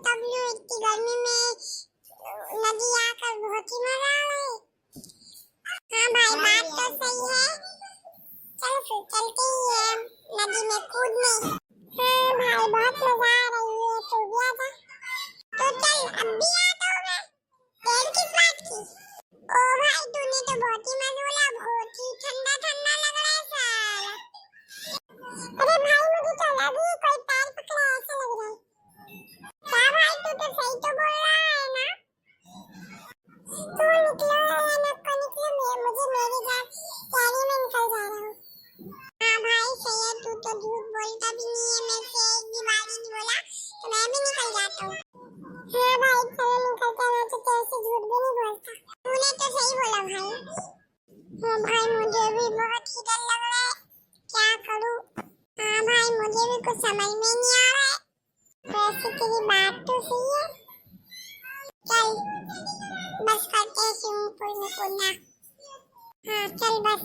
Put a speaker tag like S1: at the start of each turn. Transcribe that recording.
S1: तब लो इतनी गर्मी में नदी आकर बहुत ही मजा आ रहा है। हाँ भाई बात तो सही है, चल फिर चलते ही है नदी में कूदने। हाँ भाई बहुत मजा आ रही है, तू भी आजा। तो चल अब भी आता हूँ मैं, देर किस बात की। ओ भाई तूने तो बहुत ही मजा बोला, बहुत ही ठंडा ठंडा लग रहा है साला। अरे भाई मुझे तो लगी कोई पैर पकड़ा ऐसा लग रहा है। क्या भाई तू तो सही तो बोल रहा है ना। तू निकलो या ना को निकलो, मुझे मेरी गाड़ी में निकल जा रहा हूँ। हाँ भाई सही है, तू तो झूठ बोलता भी नहीं है, मैं से एक भी बार ही नहीं बोला तो मैं भी निकल जाता हूँ। हाँ भाई चलो निकलते हैं, तो तेरे से झूठ भी नहीं बोलता। तूने तो सही बोला भाई। हाँ भाई मुझे भी बहुत ही डर लग रहा है, क्या करूँ। हाँ भाई मुझे भी कुछ समझ में नहीं आ रहा है, वैसे तेरी बात तो सही है। चल बस करते हैं स्विमिंग पूल में कूदना। हाँ चल बस।